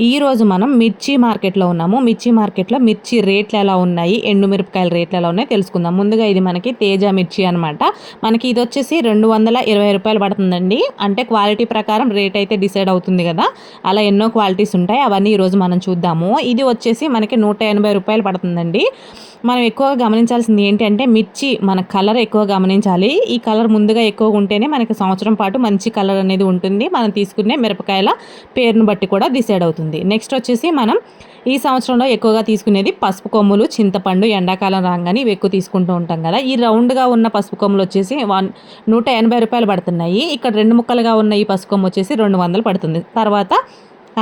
ఈరోజు మనం మిర్చి మార్కెట్లో ఉన్నాము. మిర్చి మార్కెట్లో మిర్చి రేట్లు ఎలా ఉన్నాయి, ఎండుమిరపకాయల రేట్లు ఎలా ఉన్నాయి తెలుసుకుందాం. ముందుగా ఇది మనకి తేజ మిర్చి అనమాట. మనకి ఇది వచ్చేసి 220 రూపాయలు పడుతుందండి. అంటే క్వాలిటీ ప్రకారం రేట్ అయితే డిసైడ్ అవుతుంది కదా, అలా ఎన్నో క్వాలిటీస్ ఉంటాయి. అవన్నీ ఈరోజు మనం చూద్దాము. ఇది వచ్చేసి మనకి 180 రూపాయలు పడుతుందండి. మనం ఎక్కువగా గమనించాల్సింది ఏంటంటే మిర్చి మన కలర్ ఎక్కువ గమనించాలి. ఈ కలర్ ముందుగా ఎక్కువగా ఉంటేనే మనకి సంవత్సరం పాటు మంచి కలర్ అనేది ఉంటుంది. మనం తీసుకునే మిరపకాయల పేరును బట్టి కూడా డిసైడ్ అవుతుంది. నెక్స్ట్ వచ్చేసి మనం ఈ సంవత్సరంలో ఎక్కువగా తీసుకునేది పసుపు కొమ్ములు, చింతపండు. ఎండాకాలం రాగానే ఇవి ఎక్కువ తీసుకుంటూ ఉంటాం కదా. ఈ రౌండ్గా ఉన్న పసుపు కొమ్ములు వచ్చేసి 180 రూపాయలు పడుతున్నాయి. ఇక్కడ 2 ముక్కలుగా ఉన్న ఈ పసుపు కొమ్ము వచ్చేసి 200 పడుతుంది. తర్వాత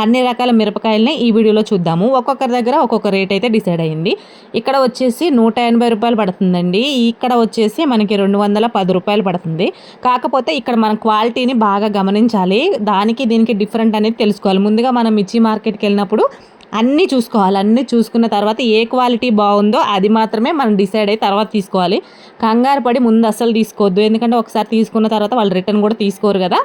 అన్ని రకాల మిరపకాయలని ఈ వీడియోలో చూద్దాము. ఒక్కొక్కరి దగ్గర ఒక్కొక్క రేట్ అయితే డిసైడ్ అయ్యింది. ఇక్కడ వచ్చేసి 180 రూపాయలు పడుతుందండి. ఇక్కడ వచ్చేసి మనకి 210 రూపాయలు పడుతుంది. కాకపోతే ఇక్కడ మన క్వాలిటీని బాగా గమనించాలి. దానికి దీనికి డిఫరెంట్ అనేది తెలుసుకోవాలి. ముందుగా మనం మిర్చి మార్కెట్కి వెళ్ళినప్పుడు అన్నీ చూసుకోవాలి. అన్నీ చూసుకున్న తర్వాత ఏ క్వాలిటీ బాగుందో అది మాత్రమే మనం డిసైడ్ అయ్యి తర్వాత తీసుకోవాలి. కంగారు పడి ముందు అస్సలు తీసుకోవద్దు. ఎందుకంటే ఒకసారి తీసుకున్న తర్వాత వాళ్ళు రిటర్న్ కూడా తీసుకోరు కదా.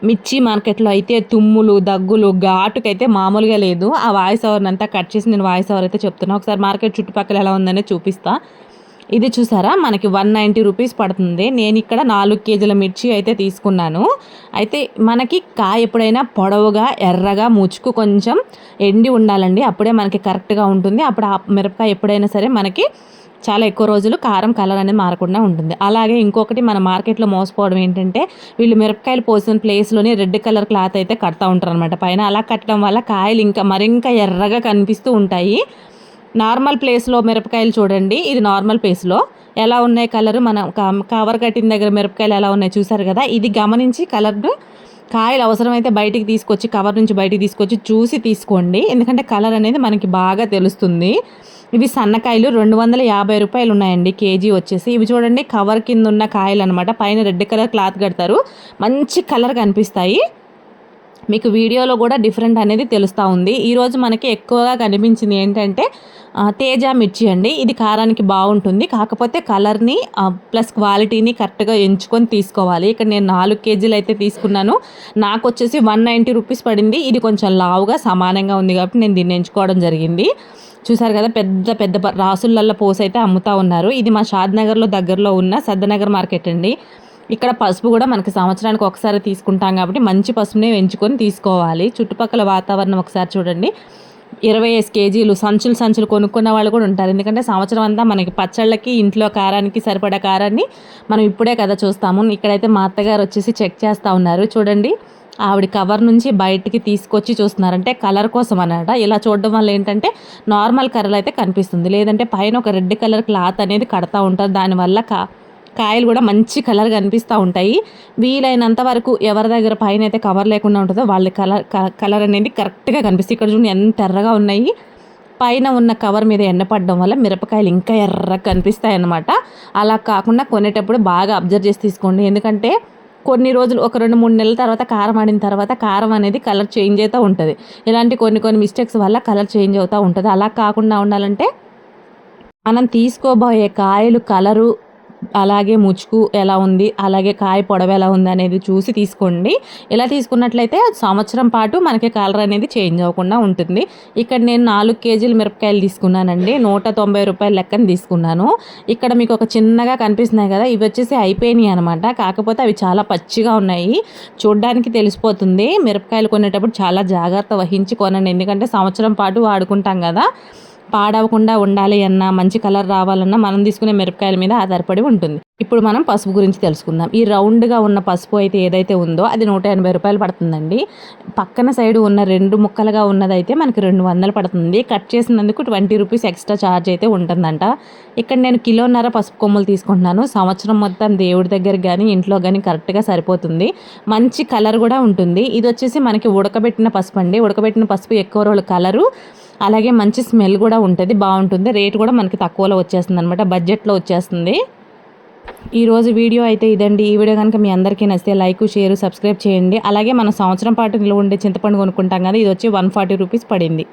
మిర్చి మార్కెట్లో అయితే తుమ్ములు, దగ్గులు, ఘాటుకైతే మామూలుగా లేదు. ఆ వాయిస్ ఓవర్ని అంతా కట్ చేసి నేను వాయిస్ ఓవర్ అయితే చెప్తున్నా. ఒకసారి మార్కెట్ చుట్టుపక్కల ఎలా ఉందనే చూపిస్తా. ఇది చూసారా, మనకి 190 రూపీస్ పడుతుంది. నేను ఇక్కడ 4 కేజీల మిర్చి అయితే తీసుకున్నాను. అయితే మనకి కాయ ఎప్పుడైనా పొడవుగా, ఎర్రగా, ముచ్చుకు కొంచెం ఎండి ఉండాలండి. అప్పుడే మనకి కరెక్ట్గా ఉంటుంది. అప్పుడు ఆ మిరపకాయ ఎప్పుడైనా సరే మనకి చాలా ఎక్కువ రోజులు కారం కలర్ అనేది మారకుండా ఉంటుంది. అలాగే ఇంకొకటి మన మార్కెట్లో మోసపోవడం ఏంటంటే వీళ్ళు మిరపకాయలు పోసిన ప్లేస్లోనే రెడ్ కలర్ క్లాత్ అయితే కడతా ఉంటారు అనమాట పైన. అలా కట్టడం వల్ల కాయలు మరింకా ఎర్రగా కనిపిస్తూ ఉంటాయి. నార్మల్ ప్లేస్లో మిరపకాయలు చూడండి, ఇది నార్మల్ ప్లేస్లో ఎలా ఉన్నాయి కలర్, మనం కవర్ కట్టిన దగ్గర మిరపకాయలు ఎలా ఉన్నాయి చూసారు కదా. ఇది గమనించి కలర్ను కాయలు అవసరమైతే బయటికి తీసుకొచ్చి, కవర్ నుంచి బయటికి తీసుకొచ్చి చూసి తీసుకోండి. ఎందుకంటే కలర్ అనేది మనకి బాగా తెలుస్తుంది. ఇవి సన్నకాయలు 250 రూపాయలు ఉన్నాయండి కేజీ వచ్చేసి. ఇవి చూడండి కవర్ కింద ఉన్న కాయలు అనమాట. పైన రెడ్ కలర్ క్లాత్ కడతారు, మంచి కలర్ కనిపిస్తాయి. మీకు వీడియోలో కూడా డిఫరెంట్ అనేది తెలుస్తూ ఉంది. ఈరోజు మనకి ఎక్కువగా కనిపించింది ఏంటంటే తేజ మిర్చి అండి. ఇది కారానికి బాగుంటుంది. కాకపోతే కలర్ని ప్లస్ క్వాలిటీని కరెక్ట్గా ఎంచుకొని తీసుకోవాలి. ఇక్కడ నేను 4 కేజీలు అయితే తీసుకున్నాను. నాకు వచ్చేసి 190 రూపీస్ పడింది. ఇది కొంచెం లావుగా సమానంగా ఉంది కాబట్టి నేను దీన్ని ఎంచుకోవడం జరిగింది. చూసారు కదా, పెద్ద పెద్ద రాసులల్లో పోసి అయితే అమ్ముతూ ఉన్నారు. ఇది మా షాద్నగర్లో దగ్గరలో ఉన్న సద్దనగర్ మార్కెట్ అండి. ఇక్కడ పసుపు కూడా మనకి సంవత్సరానికి ఒకసారి తీసుకుంటాం కాబట్టి మంచి పసుపునే ఎంచుకొని తీసుకోవాలి. చుట్టుపక్కల వాతావరణం ఒకసారి చూడండి. 25 కేజీలు సంచులు కొనుక్కున్న వాళ్ళు కూడా ఉంటారు. ఎందుకంటే సంవత్సరం అంతా మనకి పచ్చళ్ళకి, ఇంట్లో కారానికి సరిపడా కారాన్ని మనం ఇప్పుడే కదా చూస్తాము. ఇక్కడైతే మా అత్తగారు వచ్చేసి చెక్ చేస్తూ ఉన్నారు. చూడండి, ఆవిడ కవర్ నుంచి బయటికి తీసుకొచ్చి చూస్తున్నారంటే కలర్ కోసం అన్నమాట. ఇలా చూడడం వల్ల ఏంటంటే నార్మల్ కలర్ అయితే కనిపిస్తుంది. లేదంటే పైన ఒక రెడ్ కలర్ క్లాత్ అనేది కడతా ఉంటారు. దానివల్ల కాయలు కూడా మంచి కలర్ కనిపిస్తూ ఉంటాయి. వీలైనంత వరకు ఎవరి దగ్గర పైన అయితే కవర్ లేకుండా ఉంటుందో వాళ్ళ కలర్ అనేది కరెక్ట్గా కనిపిస్తుంది. ఇక్కడ చూడండి ఎంత ఎర్రగా ఉన్నాయి. పైన ఉన్న కవర్ మీద ఎండపడడం వల్ల మిరపకాయలు ఇంకా ఎర్రగా కనిపిస్తాయి అన్నమాట. అలా కాకుండా కొనేటప్పుడు బాగా అబ్జర్వ్ చేసి తీసుకోండి. ఎందుకంటే కొన్ని రోజులు, ఒక 2-3 నెలల తర్వాత కారం ఆడిన తర్వాత కారం అనేది కలర్ చేంజ్ అవుతూ ఉంటుంది. ఇలాంటి కొన్ని మిస్టేక్స్ వల్ల కలర్ చేంజ్ అవుతూ ఉంటుంది. అలా కాకుండా ఉండాలంటే మనం తీసుకోబోయే కాయలు కలరు, అలాగే ముచ్చుకు ఎలా ఉంది, అలాగే కాయ పొడవు ఎలా ఉంది అనేది చూసి తీసుకోండి. ఇలా తీసుకున్నట్లయితే సంవత్సరం పాటు మనకి కలర్ అనేది చేంజ్ అవ్వకుండా ఉంటుంది. ఇక్కడ నేను 4 కేజీలు మిరపకాయలు తీసుకున్నానండి. 190 రూపాయల లెక్కన తీసుకున్నాను. ఇక్కడ మీకు ఒక చిన్నగా కనిపిస్తున్నాయి కదా, ఇవి వచ్చేసి అయిపోయినాయి అనమాట. కాకపోతే అవి చాలా పచ్చిగా ఉన్నాయి. చూడ్డానికి తెలిసిపోతుంది. మిరపకాయలు కొనేటప్పుడు చాలా జాగ్రత్త వహించి కొనండి. ఎందుకంటే సంవత్సరం పాటు వాడుకుంటాం కదా. పాడవకుండా ఉండాలి అన్నా, మంచి కలర్ రావాలన్నా మనం తీసుకునే మిరపకాయల మీద ఆధారపడి ఉంటుంది. ఇప్పుడు మనం పసుపు గురించి తెలుసుకుందాం. ఈ రౌండ్గా ఉన్న పసుపు అయితే ఏదైతే ఉందో అది 180 రూపాయలు పడుతుందండి. పక్కన సైడ్ ఉన్న 2 ముక్కలుగా ఉన్నదైతే మనకి 200 పడుతుంది. కట్ చేసినందుకు 20 రూపీస్ ఎక్స్ట్రా ఛార్జ్ అయితే ఉంటుందంట. ఇక్కడ నేను 1.5 కిలో పసుపు కొమ్ములు తీసుకుంటున్నాను. సంవత్సరం మొత్తం దేవుడి దగ్గర కానీ ఇంట్లో కానీ కరెక్ట్గా సరిపోతుంది. మంచి కలర్ కూడా ఉంటుంది. ఇది వచ్చేసి మనకి ఉడకబెట్టిన పసుపు అండి. ఉడకబెట్టిన పసుపు ఎక్కువ రోజులు కలరు, అలాగే మంచి స్మెల్ కూడా ఉంటుంది, బాగుంటుంది. రేట్ కూడా మనకి తక్కువలో వచ్చేస్తుంది అనమాట, బడ్జెట్లో వచ్చేస్తుంది. ఈరోజు వీడియో అయితే ఇదండి. ఈ వీడియో కనుక మీ అందరికీ నచ్చితే లైక్, షేర్, సబ్స్క్రైబ్ చేయండి. అలాగే మనం సంవత్సరం పాటు నిల్వ ఉండే చింతపండు కొనుక్కుంటాం కదా, ఇది వచ్చి 140 రూపీస్ పడింది.